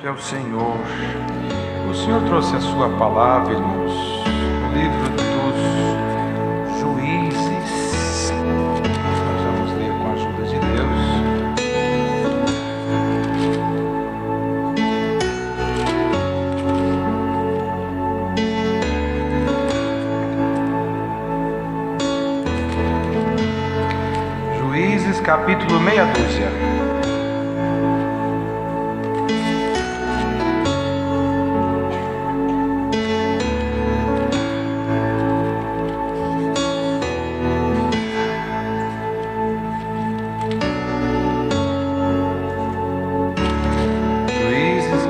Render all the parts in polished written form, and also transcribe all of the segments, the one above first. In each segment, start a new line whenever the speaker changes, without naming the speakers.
é o Senhor. O Senhor trouxe a sua palavra, irmãos, no livro dos Juízes. Nós vamos ler com a ajuda de Deus. Juízes, capítulo meia dúzia.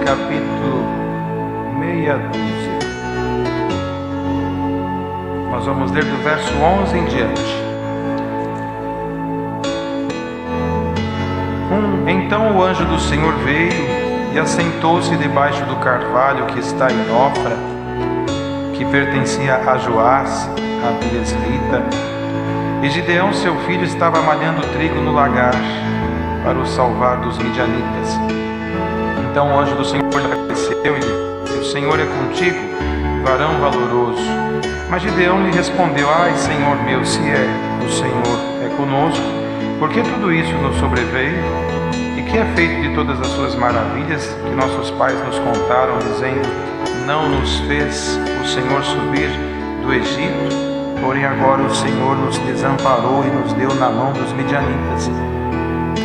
Capítulo meia dúzia. Nós vamos ler do verso 11 em diante. Então o anjo do Senhor veio e assentou-se debaixo do carvalho que está em Ofra, que pertencia a Joás, a Biesrita, e Gideão seu filho estava malhando trigo no lagar para o salvar dos midianitas. Então o anjo do Senhor lhe apareceu e disse: O Senhor é contigo, varão valoroso. Mas Gideão lhe respondeu: Ai, Senhor meu, se o Senhor é conosco, por que tudo isso nos sobreveio? E que é feito de todas as suas maravilhas que nossos pais nos contaram, dizendo: Não nos fez o Senhor subir do Egito? Porém agora o Senhor nos desamparou e nos deu na mão dos midianitas.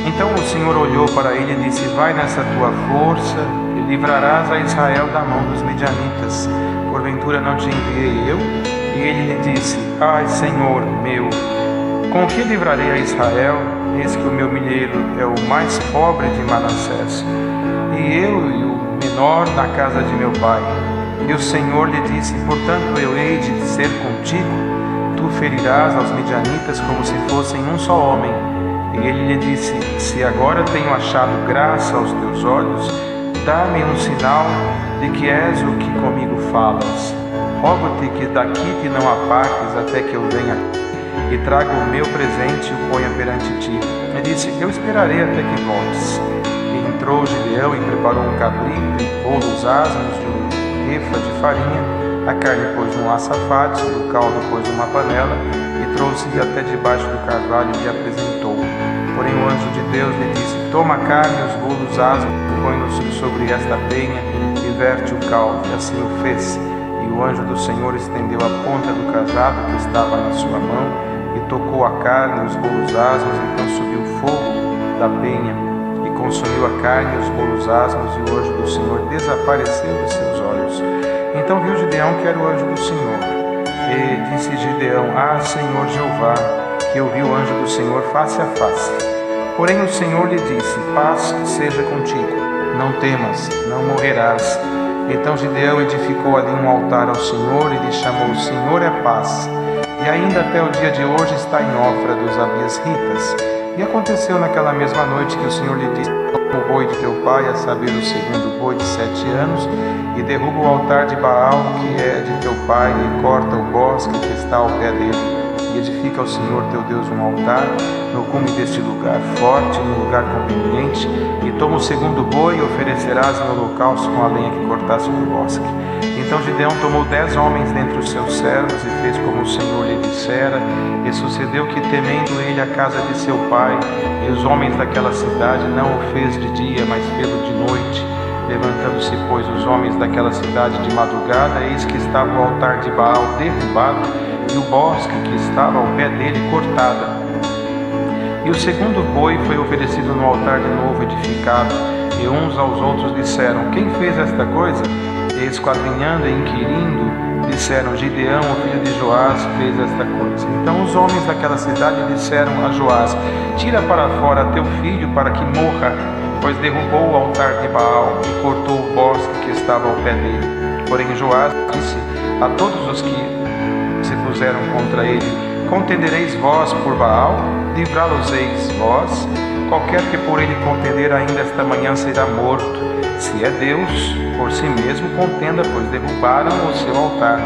Então o Senhor olhou para ele e disse: Vai nessa tua força e livrarás a Israel da mão dos midianitas. Porventura não te enviei eu? E ele lhe disse: Ai, Senhor meu, com que livrarei a Israel? Eis que o meu milheiro é o mais pobre de Manassés, e eu e o menor na casa de meu pai. E o Senhor lhe disse: Portanto eu hei de ser contigo, tu ferirás aos midianitas como se fossem um só homem. E ele lhe disse: Se agora tenho achado graça aos teus olhos, dá-me um sinal de que és o que comigo falas. Rogo-te que daqui te não apartes até que eu venha e traga o meu presente e o ponha perante ti. Ele disse: Eu esperarei até que voltes. E entrou Gideão e preparou um cabrito, e bolos asmos de um efa de farinha, a carne pôs num açafate, o caldo pôs numa panela, e trouxe-lhe até debaixo do carvalho e lhe apresentou. Porém o anjo de Deus lhe disse: Toma a carne e os bolos asmos, põe-nos sobre esta penha e verte o caldo. E assim o fez. E o anjo do Senhor estendeu a ponta do cajado que estava na sua mão e tocou a carne e os bolos asmos. Então subiu fogo da penha e consumiu a carne e os bolos asmos, e o anjo do Senhor desapareceu de seus olhos. Então viu Gideão que era o anjo do Senhor. E disse Gideão: Ah, Senhor Jeová, que eu vi o anjo do Senhor face a face. Porém o Senhor lhe disse: Paz seja contigo, não temas, não morrerás. Então Gideão edificou ali um altar ao Senhor e lhe chamou: O Senhor é paz. E ainda até o dia de hoje está em Ofra dos Abiesritas. E aconteceu naquela mesma noite que o Senhor lhe disse: Toma o boi de teu pai, a saber, o segundo boi de 7 anos, e derruba o altar de Baal, que é de teu pai, e corta o bosque que está ao pé dele. E edifica ao Senhor teu Deus um altar no cume deste lugar forte, no lugar conveniente, e toma o segundo boi e oferecerás em holocausto com a lenha que cortaste do bosque. Então Gideão tomou 10 homens dentre os seus servos e fez como o Senhor lhe dissera. E sucedeu que, temendo ele a casa de seu pai e os homens daquela cidade, não o fez de dia, mas fê-lo de noite. Levantando-se, pois, os homens daquela cidade de madrugada, eis que estava o altar de Baal derrubado e o bosque que estava ao pé dele cortada. E o segundo boi foi oferecido no altar de novo edificado, e uns aos outros disseram: Quem fez esta coisa? E esquadrinhando e inquirindo, disseram: Gideão, o filho de Joás, fez esta coisa. Então os homens daquela cidade disseram a Joás: Tira para fora teu filho para que morra, pois derrubou o altar de Baal e cortou o bosque que estava ao pé dele. Porém Joás disse a todos os que se puseram contra ele: Contendereis vós por Baal? Livrá-los-eis vós? Qualquer que por ele contender ainda esta manhã será morto. Se é Deus, por si mesmo contenda, pois derrubaram o seu altar.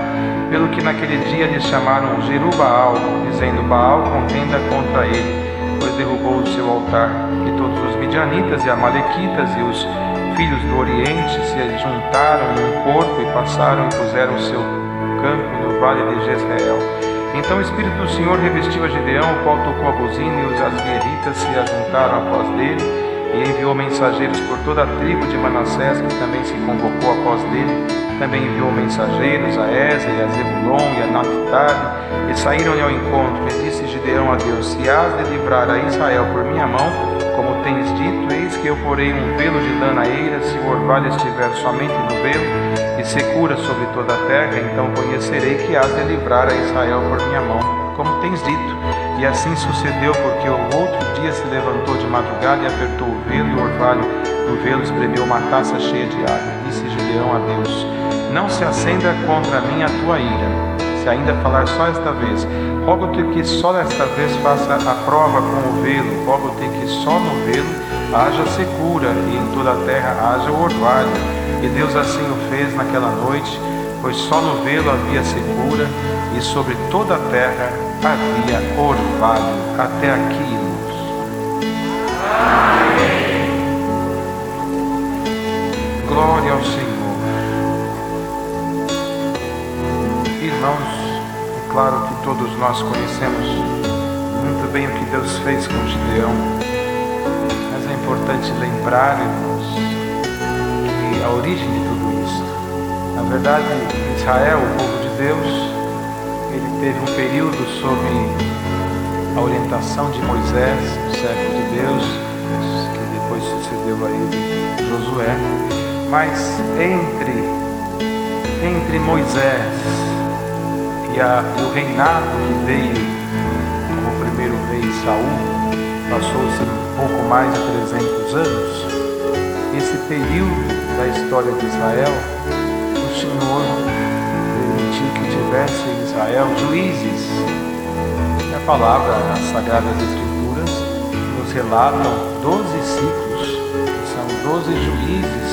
Pelo que naquele dia lhe chamaram Jerubaal, dizendo: Baal contenda contra ele, pois derrubou o seu altar. E todos os midianitas e amalequitas e os filhos do Oriente se juntaram em um corpo e passaram e puseram o seu campo no vale de Jezreel. Então o Espírito do Senhor revestiu a Gideão, o qual tocou a buzina, e os asguerritas se ajuntaram após dele, e enviou mensageiros por toda a tribo de Manassés, que também se convocou após dele. Também enviou mensageiros a Ezer, e a Zebulon e a Naphtali, e saíram-lhe ao encontro. E disse Gideão a Deus: se has de livrar a Israel por minha mão, como tens dito, eis que eu porei um velo de lã na eira, se o orvalho estiver somente no velo, e secura sobre toda a terra, então conhecerei que has de livrar a Israel por minha mão, como tens dito. E assim sucedeu, porque o outro dia se levantou de madrugada e apertou o velo, e o orvalho do velo espremeu uma taça cheia de água. Disse Gideão a Deus: não se acenda contra mim a tua ira, se ainda falar só esta vez. Rogo-te que só desta vez faça a prova com o velo. Rogo-te que só no velo haja secura, e em toda a terra haja o orvalho. E Deus assim o fez naquela noite, pois só no velo havia secura, e sobre toda a terra havia orvalho. Até aqui, irmãos. Amém. Glória ao Senhor. Irmãos, é claro que todos nós conhecemos muito bem o que Deus fez com Gideão, mas é importante lembrar, irmãos, que a origem de tudo isso, na verdade, Israel, o povo de Deus, ele teve um período sob a orientação de Moisés, o servo de Deus, que depois sucedeu a ele Josué. Mas entre Moisés e o reinado que veio como primeiro rei Saul, passou-se um pouco mais de 300 anos. Esse período da história de Israel, o Senhor permitiu que tivesse em Israel juízes. A palavra, as Sagradas Escrituras, nos relatam 12 ciclos, que são 12 juízes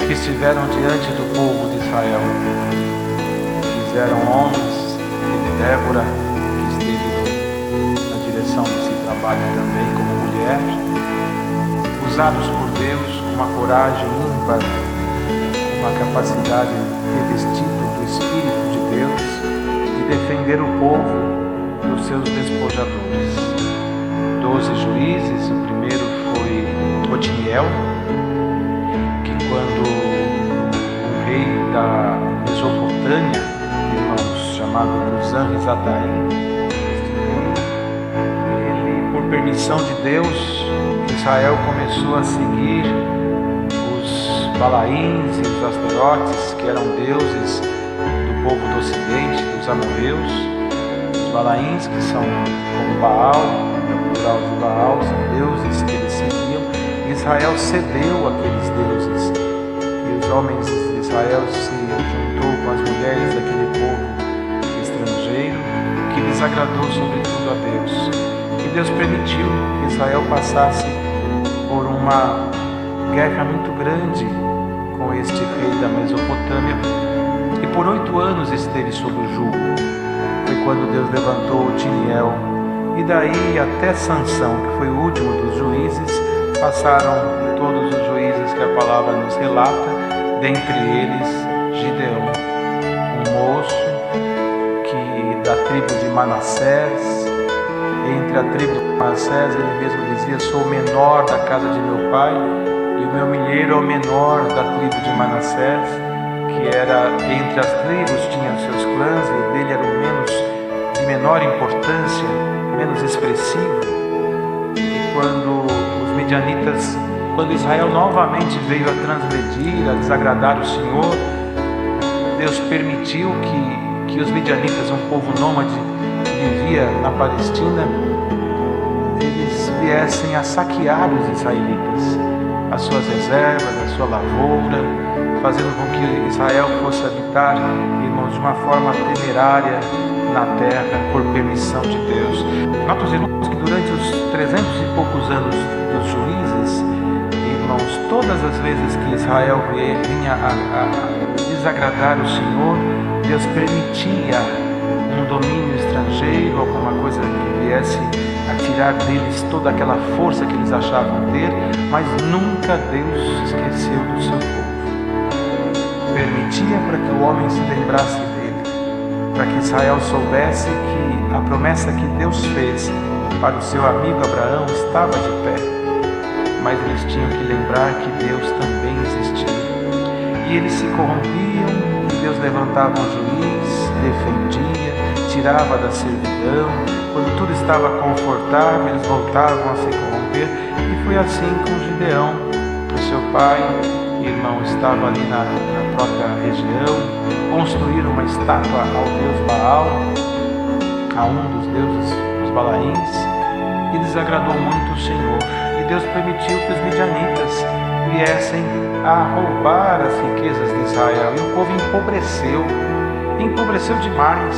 que estiveram diante do povo de Israel. Fizeram homens, teve Débora, que esteve na direção desse trabalho também como mulher, usados por Deus com uma coragem ímpar, uma capacidade revestida do Espírito de Deus e defender o povo dos seus despojadores. 12 juízes. O primeiro foi Otiniel, que quando o rei da Mesopotâmia, irmãos, chamado Cusã-Risataim, ele, por permissão de Deus, Israel começou a seguir os Balaíns e os Asterotes, que eram deuses do povo do Ocidente, dos amorreus. Os Balaíns, que são como Baal, o plural de Baal, são deuses que eles seguiam. Israel cedeu àqueles deuses, e os homens de Israel se juntou com as mulheres daquele povo estrangeiro, que desagradou sobretudo a Deus. E Deus permitiu que Israel passasse por uma guerra muito grande com este rei da Mesopotâmia, e por 8 anos esteve sob o jugo. Foi quando Deus levantou Otiniel, e daí até Sansão, que foi o último dos juízes, passaram todos os juízes que a palavra nos relata, dentre eles Gideão, um moço que da tribo de Manassés. Entre a tribo de Manassés, ele mesmo dizia: sou o menor da casa de meu pai, e o meu milheiro é o menor da tribo de Manassés, que era entre as tribos, tinha seus clãs, e o dele era o menos, de menor importância, menos expressivo. E quando os midianitas, quando Israel novamente veio a transgredir, a desagradar o Senhor, Deus permitiu que os midianitas, um povo nômade que vivia na Palestina, eles viessem a saquear os israelitas, as suas reservas, a sua lavoura, fazendo com que Israel fosse habitar, irmãos, de uma forma temerária na terra, por permissão de Deus. Notem, irmãos, que durante os 300 e poucos anos dos juízes, irmãos, todas as vezes que Israel vinha a desagradar o Senhor, Deus permitia um domínio estrangeiro, alguma coisa que viesse a tirar deles toda aquela força que eles achavam ter, mas nunca Deus esqueceu do seu povo. Permitia para que o homem se lembrasse dele, para que Israel soubesse que a promessa que Deus fez para o seu amigo Abraão estava de pé, mas eles tinham que lembrar que Deus também existia. E eles se corrompiam, e Deus levantava um juiz, defendia, tirava da servidão. Quando tudo estava confortável, eles voltavam a se corromper. E foi assim com Gideão. O seu pai e irmão estavam ali na própria região, construíram uma estátua ao deus Baal, a um dos deuses, os Balaíns, e desagradou muito o Senhor. E Deus permitiu que os midianitas viessem a roubar as riquezas de Israel. E o povo empobreceu demais,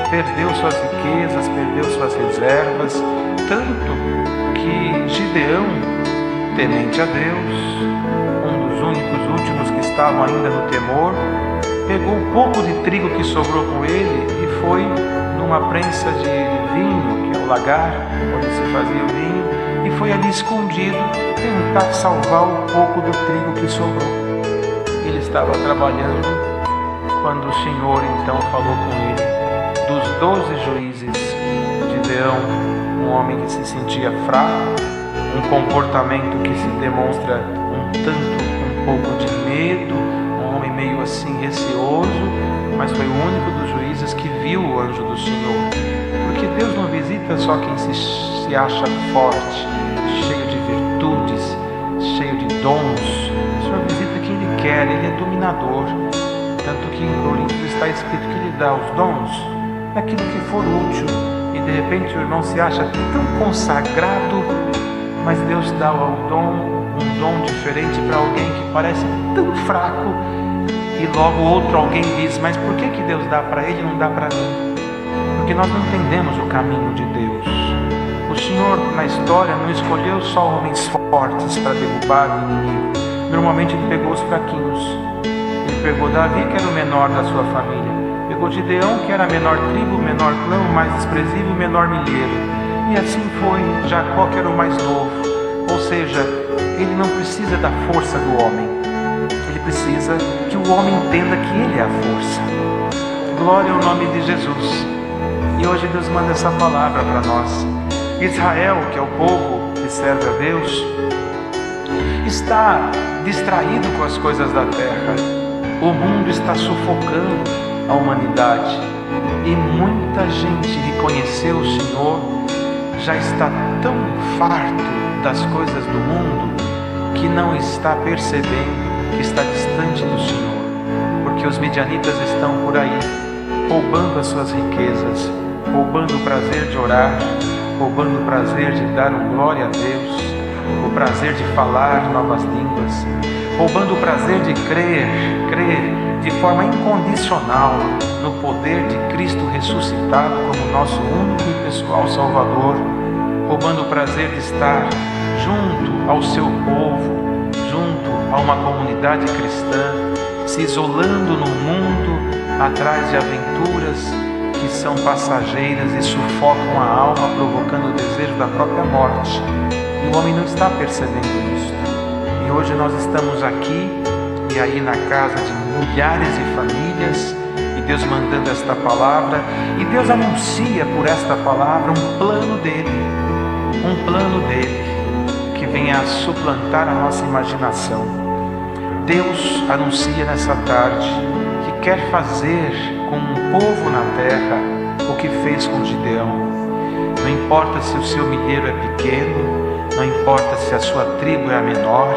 perdeu suas riquezas, perdeu suas reservas, tanto que Gideão, temente a Deus, um dos únicos últimos que estavam ainda no temor, pegou um pouco de trigo que sobrou com ele e foi numa prensa de vinho, que é o lagar, onde se fazia o vinho, e foi ali escondido tentar salvar um pouco do trigo que sobrou. Ele estava trabalhando quando o Senhor então falou com ele. Dos 12 juízes, Gideão, um homem que se sentia fraco, um comportamento que se demonstra um pouco de medo, um homem meio assim receoso, mas foi o único dos juízes que viu o anjo do Senhor. Porque Deus não visita só quem se acha forte, cheio de virtudes, cheio de dons. O Senhor visita quem Ele quer, Ele é dominador. Tanto que em Coríntios está escrito que Ele dá os dons naquilo que for útil. E de repente o irmão se acha tão consagrado, mas Deus dá um dom diferente para alguém que parece tão fraco, e logo outro alguém diz: mas por que Deus dá para ele e não dá para mim? Porque nós não entendemos o caminho de Deus. O Senhor na história não escolheu só homens fortes para derrubar o inimigo. Normalmente Ele pegou os fraquinhos. Ele pegou Davi, que era o menor da sua família, pegou Gideão, que era menor tribo, menor clã, mais desprezível, menor milheiro, e assim foi Jacó, que era o mais novo. Ou seja, ele não precisa da força do homem, ele precisa que o homem entenda que ele é a força. Glória ao nome de Jesus. E hoje Deus manda essa palavra para nós. Israel, que é o povo que serve a Deus, está distraído com as coisas da terra. O mundo está sufocando a humanidade, e muita gente reconheceu o Senhor, já está tão farto das coisas do mundo que não está percebendo que está distante do Senhor, porque os midianitas estão por aí, roubando as suas riquezas, roubando o prazer de orar, roubando o prazer de dar glória a Deus, o prazer de falar novas línguas, roubando o prazer de crer de forma incondicional no poder de Cristo ressuscitado como nosso único e pessoal Salvador, roubando o prazer de estar junto ao seu povo, junto a uma comunidade cristã, se isolando no mundo atrás de aventuras que são passageiras e sufocam a alma, provocando o desejo da própria morte. E o homem não está percebendo isso. E hoje nós estamos aqui e aí na casa de milhares de famílias, e Deus mandando esta palavra, e Deus anuncia por esta palavra um plano dele que venha a suplantar a nossa imaginação. Deus anuncia nessa tarde que quer fazer com um povo na terra o que fez com Gideão. Não importa se o seu milheiro é pequeno, não importa se a sua tribo é a menor,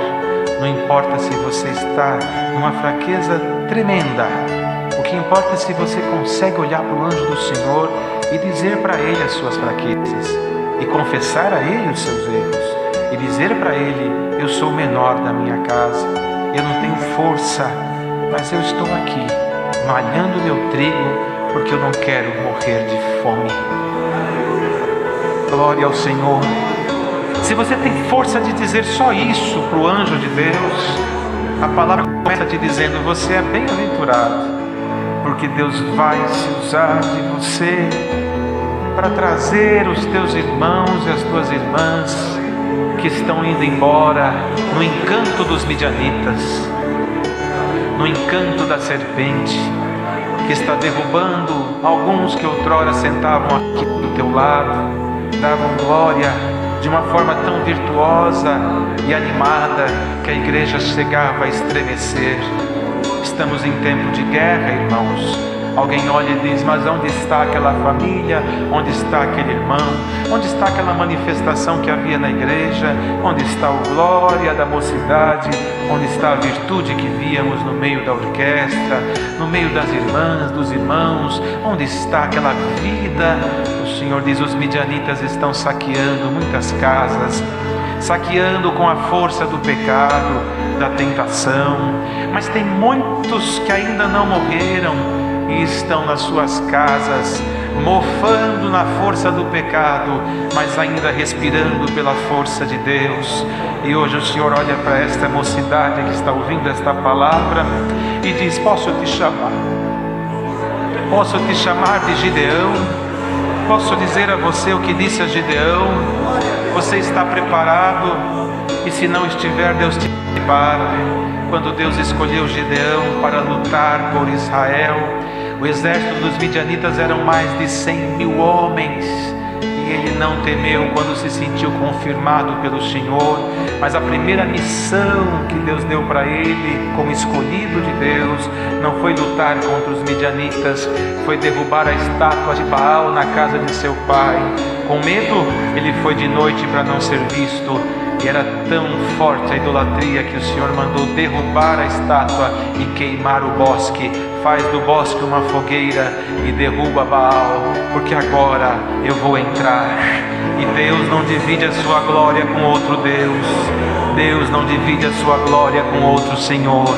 não importa se você está numa fraqueza tremenda. O que importa é se você consegue olhar para o anjo do Senhor e dizer para ele as suas fraquezas, e confessar a ele os seus erros, e dizer para ele: eu sou o menor da minha casa, eu não tenho força, mas eu estou aqui, malhando meu trigo, porque eu não quero morrer de fome. Glória ao Senhor. Se você tem força de dizer só isso para o anjo de Deus, a palavra começa te dizendo: você é bem-aventurado, porque Deus vai se usar de você. para trazer os teus irmãos e as tuas irmãs que estão indo embora no encanto dos midianitas, no encanto da serpente, que está derrubando alguns que outrora sentavam aqui do teu lado, davam glória de uma forma tão virtuosa e animada que a igreja chegava a estremecer. Estamos em tempo de guerra, irmãos. Alguém olha e diz: mas onde está aquela família? Onde está aquele irmão? Onde está aquela manifestação que havia na igreja? Onde está o glória da mocidade? Onde está a virtude que víamos no meio da orquestra, no meio das irmãs, dos irmãos? Onde está aquela vida? O Senhor diz: os midianitas estão saqueando muitas casas, saqueando com a força do pecado, da tentação. Mas tem muitos que ainda não morreram e estão nas suas casas, mofando na força do pecado, mas ainda respirando pela força de Deus. E hoje o Senhor olha para esta mocidade que está ouvindo esta palavra e diz: posso te chamar? Posso te chamar de Gideão? Posso dizer a você o que disse a Gideão? Você está preparado? E se não estiver, Deus te prepara. Quando Deus escolheu Gideão para lutar por Israel, o exército dos midianitas eram mais de 100.000 homens, e ele não temeu quando se sentiu confirmado pelo Senhor. Mas a primeira missão que Deus deu para ele, como escolhido de Deus, não foi lutar contra os midianitas, foi derrubar a estátua de Baal na casa de seu pai. Com medo, ele foi de noite para não ser visto. E era tão forte a idolatria que o Senhor mandou derrubar a estátua e queimar o bosque. Faz do bosque uma fogueira e derruba Baal, porque agora eu vou entrar. E Deus não divide a sua glória com outro Deus. Deus não divide a sua glória com outro Senhor.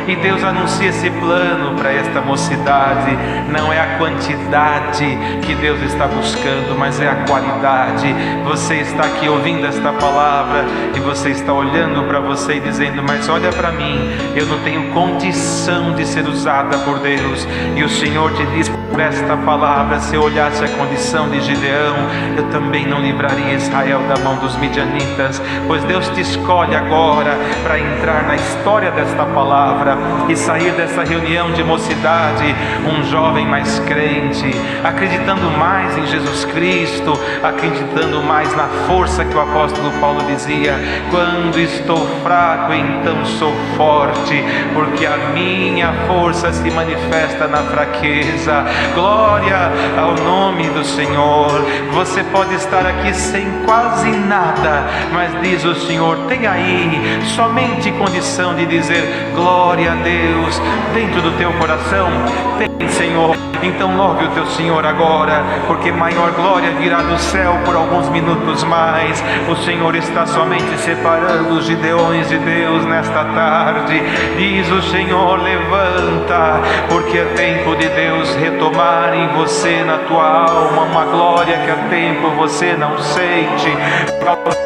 E Deus anuncia esse plano para esta mocidade. Não é a quantidade que Deus está buscando, mas é a qualidade. Você está aqui ouvindo esta palavra e você está olhando para você e dizendo: mas olha para mim, eu não tenho condição de ser usada por Deus. E o Senhor te diz por esta palavra: se eu olhasse a condição de Gideão, eu também não livraria Israel da mão dos midianitas. Pois Deus te escolhe agora para entrar na história desta palavra e sair dessa reunião de mocidade um jovem mais crente, acreditando mais em Jesus Cristo, acreditando mais na força que o apóstolo Paulo dizia: quando estou fraco, então sou forte, porque a minha força se manifesta na fraqueza. Glória ao nome do Senhor. Você pode estar aqui sem quase nada, mas diz o Senhor: tem aí somente condição de dizer glória a Deus dentro do teu coração. Tem, Senhor. Então louve o teu Senhor agora, porque maior glória virá do céu por alguns minutos mais. O Senhor está somente separando os gideões de Deus nesta tarde. Diz o Senhor: levanta, porque é tempo de Deus retomar em você, na tua alma, uma glória que há tempo você não sente.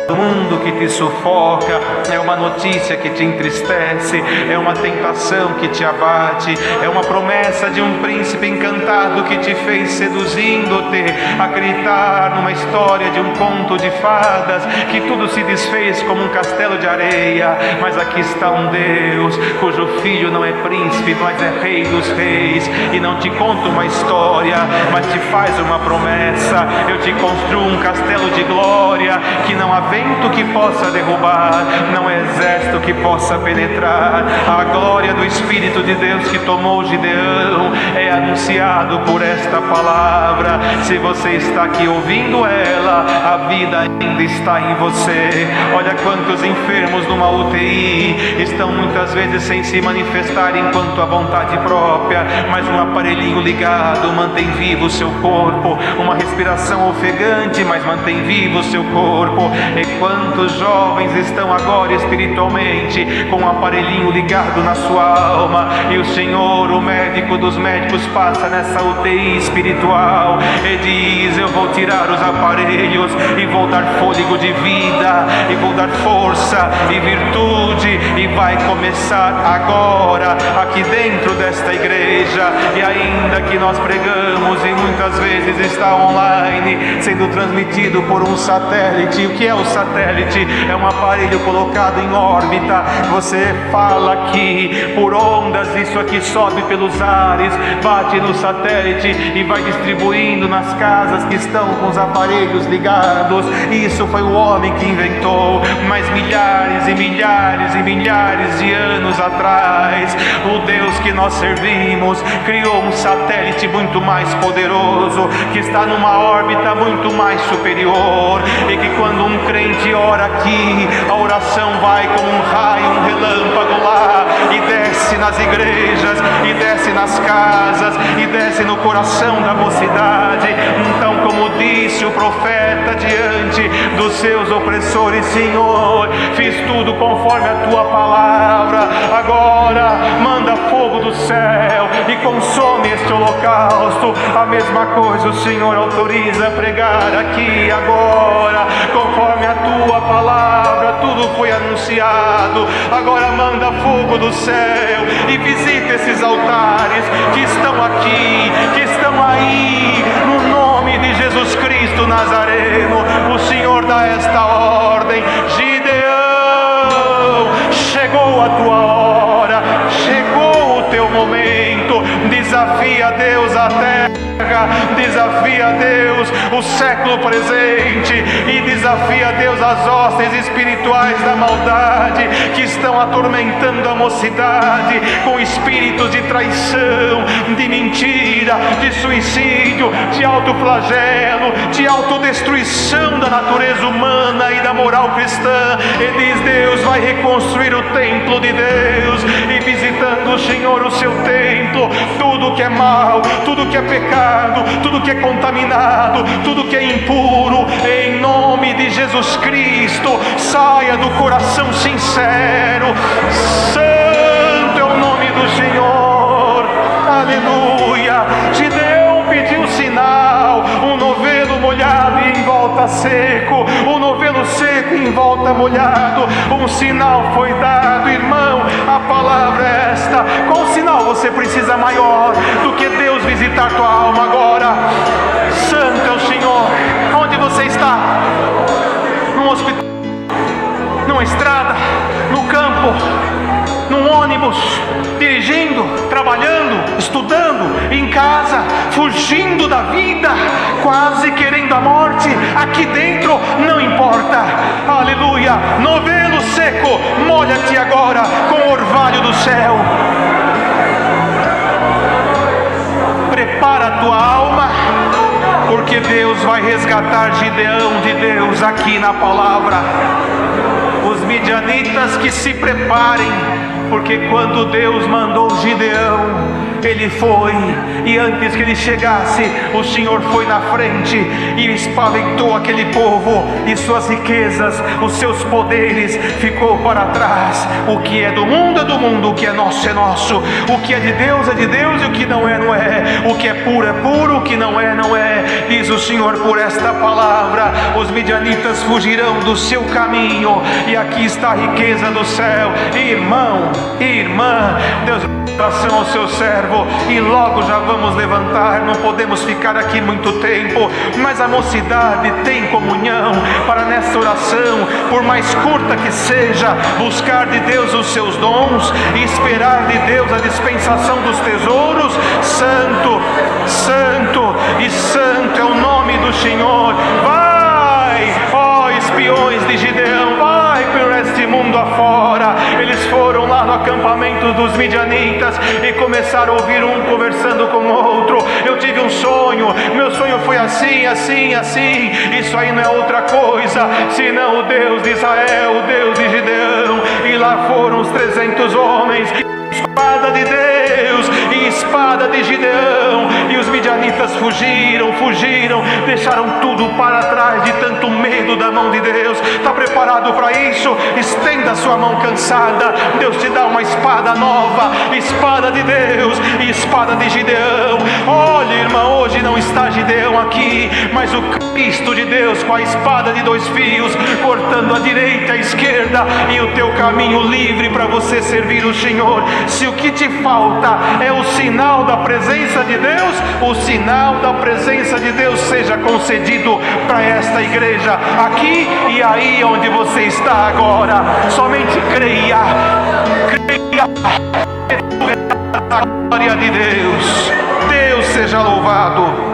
Do mundo que te sufoca, é uma notícia que te entristece, é uma tentação que te abate, é uma promessa de um príncipe encantado que te fez, seduzindo-te a acreditar numa história de um conto de fadas, que tudo se desfez como um castelo de areia. Mas aqui está um Deus cujo filho não é príncipe, mas é rei dos reis, e não te conta uma história, mas te faz uma promessa: eu te construo um castelo de glória, que não há vento que possa derrubar, não há exército que possa penetrar. A glória do Espírito de Deus que tomou Gideão é anunciado por esta palavra. Se você está aqui ouvindo ela, a vida ainda está em você. Olha quantos enfermos numa UTI estão muitas vezes sem se manifestar enquanto a vontade própria, mas um aparelhinho ligado mantém vivo o seu corpo, uma respiração ofegante, mas mantém vivo o seu corpo. E quantos jovens estão agora espiritualmente com um aparelhinho ligado na sua alma, alma. E o Senhor, o médico dos médicos, passa nessa UTI espiritual e diz: eu vou tirar os aparelhos e vou dar fôlego de vida, e vou dar força e virtude, e vai começar agora aqui dentro desta igreja. E ainda que nós pregamos e muitas vezes está online, sendo transmitido por um satélite. O que é o satélite? É um aparelho colocado em órbita. Você fala aqui por ondas, isso aqui sobe pelos ares, bate no satélite e vai distribuindo nas casas que estão com os aparelhos ligados. Isso foi o homem que inventou, mas milhares e milhares e milhares de anos atrás, o Deus que nós servimos criou um satélite muito mais poderoso, que está numa órbita muito mais superior, e que quando um crente ora aqui, a oração vai como um raio, um relâmpago lá, e desce nas igrejas, e desce nas casas, e desce no coração da mocidade. Então, como disse o profeta diante dos seus opressores: Senhor, fiz tudo conforme a tua palavra, agora manda fogo do céu e consome este holocausto. A mesma coisa o Senhor autoriza a pregar aqui agora, conforme a tua palavra, tudo foi anunciado. Agora manda fogo do céu e visita esses altares que estão aqui, que estão aí, no nome de Jesus Cristo Nazareno. O Senhor dá esta ordem: Gideão, chegou a tua hora, chegou o teu momento. Desafia Deus a terra, desafia Deus o século presente, e desafia Deus as hostes espirituais da maldade que estão atormentando a mocidade com espíritos de traição, de mentira, de suicídio, de autoflagelo, de autodestruição da natureza humana e da moral cristã. E diz: Deus vai reconstruir o templo de Deus, e visitando o Senhor o seu templo, tudo que é mal, tudo que é pecado, tudo que é contaminado, tudo que é impuro, em nome de Jesus Cristo, saia do coração sincero. Santo é o nome do Senhor, aleluia. Gideão pediu sinal, um novelo molhado e em volta seco, um novelo seco e em volta molhado. Um sinal foi dado, irmão, a palavra é esta. Qual sinal você precisa maior do que Deus visitar tua alma agora? Santo é o Senhor. Onde você está? Num hospital, numa estrada, no campo, num ônibus, dirigindo, trabalhando, estudando, em casa, fugindo da vida, quase querendo a morte. Aqui dentro não importa, aleluia. Novelo seco, molha-te agora com o orvalho do céu. Prepara a tua alma, porque Deus vai resgatar Gideão de Deus aqui na palavra. Os midianitas que se preparem, porque quando Deus mandou Gideão, ele foi, e antes que ele chegasse, o Senhor foi na frente e espaventou aquele povo, e suas riquezas, os seus poderes ficou para trás. O que é do mundo é do mundo, o que é nosso é nosso, o que é de Deus, e o que não é, não é, o que é puro, o que não é, não é. Diz o Senhor por esta palavra: os midianitas fugirão do seu caminho, e aqui está a riqueza do céu. Irmão, irmã, Deus, oração ao seu servo, e logo já vamos levantar. Não podemos ficar aqui muito tempo, mas a mocidade tem comunhão para nessa oração, por mais curta que seja, buscar de Deus os seus dons e esperar de Deus a dispensação dos tesouros. Santo, santo e santo é o nome do Senhor. Vai, ó espiões de Gideão, vai por este mundo afora. Eles foram lá no acampamento dos midianitas e começaram a ouvir um conversando com o outro. Eu tive um sonho, meu sonho foi assim, assim, assim. Isso aí não é outra coisa senão o Deus de Israel, o Deus de Gideão. E lá foram os 300 homens, espada de Deus, e espada de Gideão. E os midianitas fugiram, deixaram tudo para trás de tanto medo da mão de Deus. Está preparado para isso? Estenda a sua mão cansada. Deus te dá uma espada nova, espada de Deus e espada de Gideão. Olha, irmão, hoje não está Gideão aqui, mas o Cristo de Deus com a espada de 2 fios, cortando a direita e a esquerda, e o teu caminho livre para você servir o Senhor. Se o que te falta é o sinal da presença de Deus, o sinal da presença de Deus seja concedido para esta igreja, aqui e aí onde você está agora. Somente creia a glória de Deus. Deus seja louvado.